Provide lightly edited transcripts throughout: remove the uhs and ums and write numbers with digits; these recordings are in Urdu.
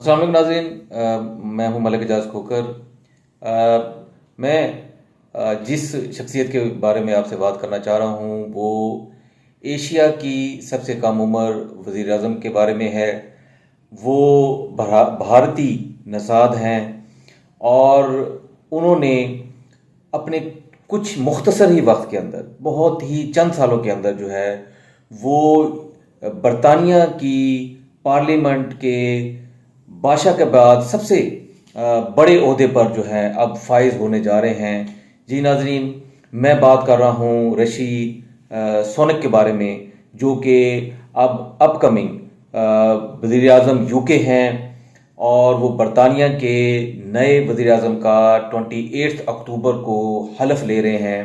السلام علیکم ناظرین، میں ہوں ملک اعجاز کھوکر۔ میں جس شخصیت کے بارے میں آپ سے بات کرنا چاہ رہا ہوں وہ ایشیا کی سب سے کم عمر وزیر اعظم کے بارے میں ہے۔ وہ بھارتی نژاد ہیں اور انہوں نے اپنے کچھ مختصر ہی وقت کے اندر، بہت ہی چند سالوں کے اندر جو ہے وہ برطانیہ کی پارلیمنٹ کے بادشاہ کے بعد سب سے بڑے عہدے پر جو ہے اب فائز ہونے جا رہے ہیں۔ جی ناظرین، میں بات کر رہا ہوں رشی سونک کے بارے میں، جو کہ اب اپ کمنگ وزیر اعظم یو کے ہیں اور وہ برطانیہ کے نئے وزیر اعظم کا 28 اکتوبر کو حلف لے رہے ہیں۔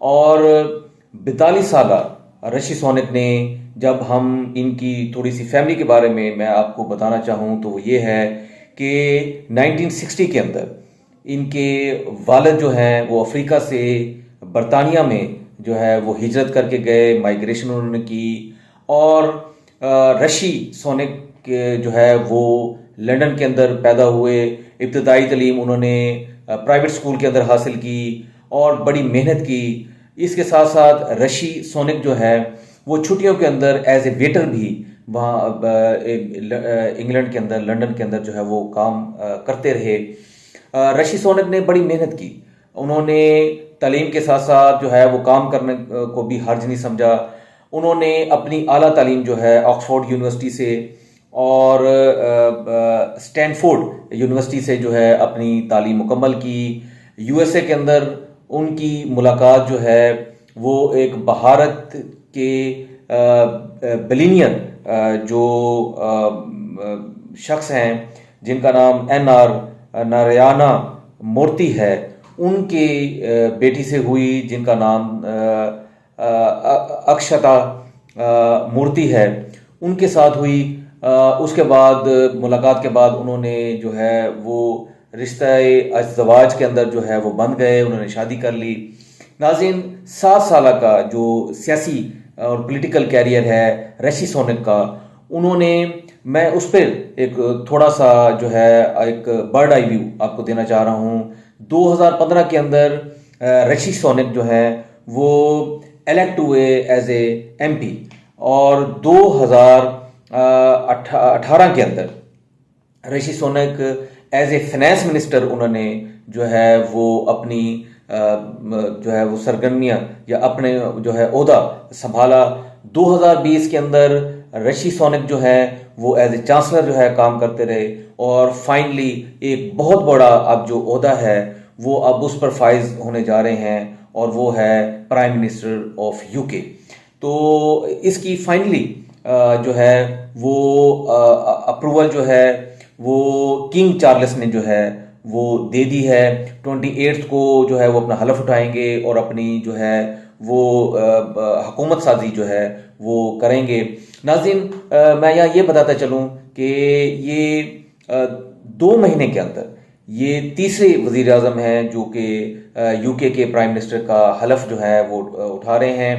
اور 42 سالہ رشی سونک نے، جب ہم ان کی تھوڑی سی فیملی کے بارے میں آپ کو بتانا چاہوں تو وہ یہ ہے کہ 1960 کے اندر ان کے والد جو ہیں وہ افریقہ سے برطانیہ میں جو ہے وہ ہجرت کر کے گئے، مائیگریشن انہوں نے کی۔ اور رشی سونک جو ہے وہ لنڈن کے اندر پیدا ہوئے، ابتدائی تعلیم انہوں نے پرائیویٹ اسکول کے اندر حاصل کی اور بڑی محنت کی۔ اس کے ساتھ ساتھ رشی سونک جو ہے وہ چھٹیوں کے اندر ایز اے ویٹر بھی وہاں انگلینڈ کے اندر، لنڈن کے اندر جو ہے وہ کام کرتے رہے۔ رشی سونک نے بڑی محنت کی، انہوں نے تعلیم کے ساتھ ساتھ جو ہے وہ کام کرنے کو بھی حرج نہیں سمجھا۔ انہوں نے اپنی اعلیٰ تعلیم جو ہے آکسفورڈ یونیورسٹی سے اور اسٹینفورڈ یونیورسٹی سے جو ہے اپنی تعلیم مکمل کی۔ یو ایس اے کے اندر ان کی ملاقات جو ہے وہ ایک بھارت کے بلینئر جو شخص ہیں جن کا نام این آر نارائنا مورتی ہے، ان کی بیٹی سے ہوئی جن کا نام اکشتا مورتی ہے، ان کے ساتھ ہوئی۔ اس کے بعد ملاقات کے بعد انہوں نے جو ہے وہ رشتہ ازدواج کے اندر جو ہے وہ بندھ گئے، انہوں نے شادی کر لی۔ ناظرین، 7 سالہ کا جو سیاسی اور پولیٹیکل کیریئر ہے رشی سونک کا، انہوں نے، میں اس پہ ایک تھوڑا سا جو ہے ایک برڈ آئی ویو آپ کو دینا چاہ رہا ہوں۔ 2015 کے اندر رشی سونک جو ہے وہ الیکٹ ہوئے ایز اے ایم پی، اور 2018 کے اندر Rishi Sunak as a finance minister انہوں نے جو ہے وہ اپنی جو ہے وہ سرگرمیاں یا اپنے جو ہے عہدہ سنبھالا۔ 2020 کے اندر رشی سونک جو ہے وہ ایز اے چانسلر جو ہے کام کرتے رہے، اور فائنلی ایک بہت بڑا اب جو عہدہ ہے وہ اب اس پر فائز ہونے جا رہے ہیں، اور وہ ہے پرائم منسٹر آف یو کے۔ تو اس کی فائنلی جو ہے وہ اپروول جو ہے وہ کنگ چارلس نے جو ہے وہ دے دی ہے۔ 28 کو جو ہے وہ اپنا حلف اٹھائیں گے اور اپنی جو ہے وہ حکومت سازی جو ہے وہ کریں گے۔ ناظرین، میں یہاں یہ بتاتا چلوں کہ یہ 2 مہینے کے اندر یہ تیسرے وزیر اعظم ہیں جو کہ یو کے پرائم منسٹر کا حلف جو ہے وہ اٹھا رہے ہیں۔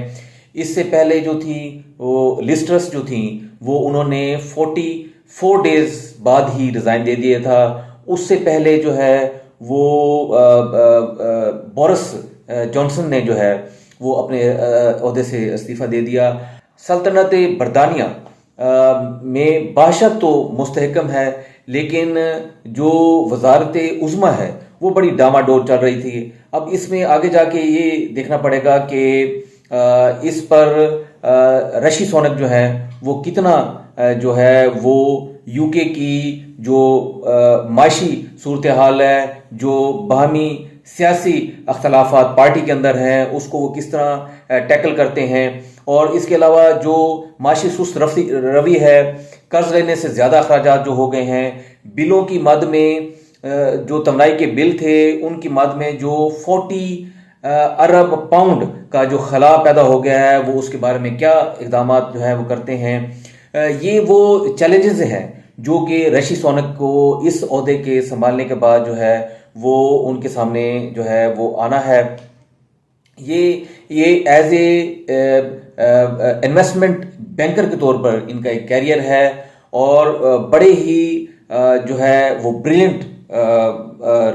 اس سے پہلے جو تھی وہ لسٹرس جو تھیں وہ انہوں نے 44 ڈیز بعد ہی ریزائن دے دیا تھا۔ اس سے پہلے جو ہے وہ بورس جانسن نے جو ہے وہ اپنے عہدے سے استعفیٰ دے دیا۔ سلطنت برطانیہ میں بادشاہ تو مستحکم ہے، لیکن جو وزارت عظمیٰ ہے وہ بڑی ڈاماڈول چل رہی تھی۔ اب اس میں آگے جا کے یہ دیکھنا پڑے گا کہ اس پر رشی سونک جو ہے وہ کتنا جو ہے وہ یو کے کی جو معاشی صورتحال ہے، جو باہمی سیاسی اختلافات پارٹی کے اندر ہیں، اس کو وہ کس طرح ٹیکل کرتے ہیں۔ اور اس کے علاوہ جو معاشی سست روی ہے، قرض لینے سے زیادہ اخراجات جو ہو گئے ہیں، بلوں کی مد میں جو توانائی کے بل تھے ان کی مد میں جو 40 ارب پاؤنڈ کا جو خلا پیدا ہو گیا ہے، وہ اس کے بارے میں کیا اقدامات جو ہے وہ کرتے ہیں۔ یہ وہ چیلنجز ہیں جو کہ رشی سونک کو اس عہدے کے سنبھالنے کے بعد جو ہے وہ ان کے سامنے جو ہے وہ آنا ہے۔ یہ ایز اے انویسٹمنٹ بینکر کے طور پر ان کا ایک کیریئر ہے، اور بڑے ہی جو ہے وہ بریلینٹ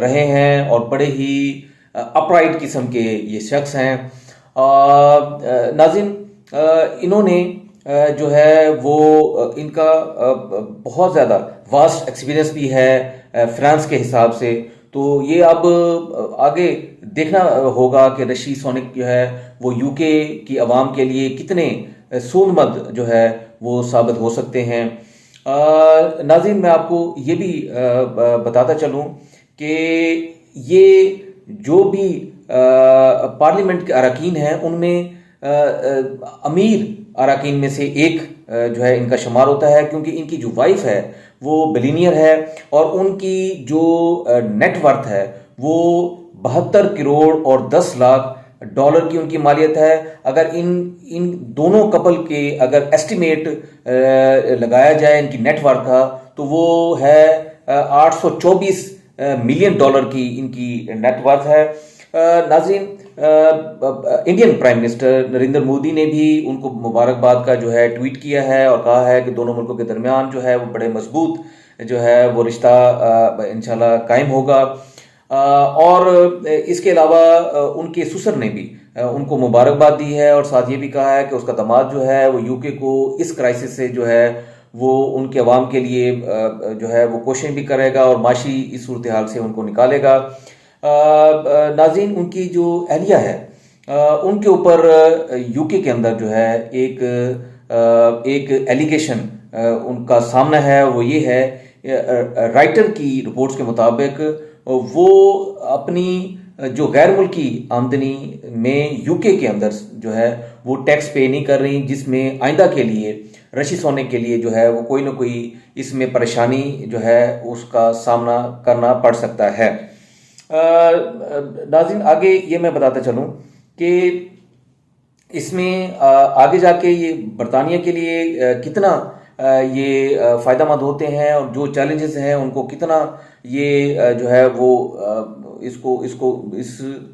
رہے ہیں اور بڑے ہی اپرائٹ قسم کے یہ شخص ہیں۔ ناظرین، انہوں نے جو ہے وہ ان کا بہت زیادہ واسٹ ایکسپیرینس بھی ہے فرانس کے حساب سے، تو یہ اب آگے دیکھنا ہوگا کہ رشی سونک جو ہے وہ یو کے کی عوام کے لیے کتنے سود مند جو ہے وہ ثابت ہو سکتے ہیں۔ ناظرین، میں آپ کو یہ بھی بتاتا چلوں کہ یہ جو بھی پارلیمنٹ کے اراکین ہیں ان میں امیر اراکین میں سے ایک جو ہے ان کا شمار ہوتا ہے، کیونکہ ان کی جو وائف ہے وہ بلینئر ہے اور ان کی جو نیٹ ورتھ ہے وہ 72 کروڑ اور 10 لاکھ ڈالر کی ان کی مالیت ہے۔ اگر ان دونوں کپل کے اگر ایسٹیمیٹ لگایا جائے ان کی نیٹ ورتھ کا، تو وہ ہے 824 ملین ڈالر کی ان کی نیٹ ورتھ ہے۔ ناظرین، Indian prime minister Narendra Modi نے بھی ان کو مبارکباد کا جو ہے ٹویٹ کیا ہے اور کہا ہے کہ دونوں ملکوں کے درمیان جو ہے وہ بڑے مضبوط جو ہے وہ رشتہ انشاءاللہ قائم ہوگا۔ اور اس کے علاوہ ان کے سسر نے بھی ان کو مبارکباد دی ہے اور ساتھ یہ بھی کہا ہے کہ اس کا داماد جو ہے وہ یو کے کو اس کرائسس سے جو ہے وہ ان کے عوام کے لیے جو ہے وہ کوشش بھی کرے گا اور معاشی اس صورتحال سے ان کو نکالے گا۔ ناظرین، ان کی جو اہلیہ ہے ان کے اوپر یو کے اندر جو ہے ایک ایلیگیشن ان کا سامنا ہے، وہ یہ ہے رائٹر کی رپورٹس کے مطابق وہ اپنی جو غیر ملکی آمدنی میں یو کے اندر جو ہے وہ ٹیکس پے نہیں کر رہی، جس میں آئندہ کے لیے رشی سونک کے لیے جو ہے وہ کوئی نہ کوئی اس میں پریشانی جو ہے اس کا سامنا کرنا پڑ سکتا ہے۔ ناظرین، آگے یہ میں بتاتا چلوں کہ اس میں آگے جا کے یہ برطانیہ کے لیے کتنا یہ فائدہ مند ہوتے ہیں اور جو چیلنجز ہیں ان کو کتنا یہ جو ہے وہ اس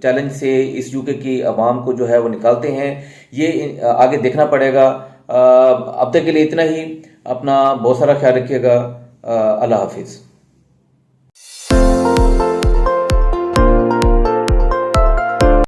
چیلنج سے اس یو کے کی عوام کو جو ہے وہ نکالتے ہیں، یہ آگے دیکھنا پڑے گا۔ اب تک کے لیے اتنا ہی، اپنا بہت سارا خیال رکھیے گا۔ اللہ حافظ۔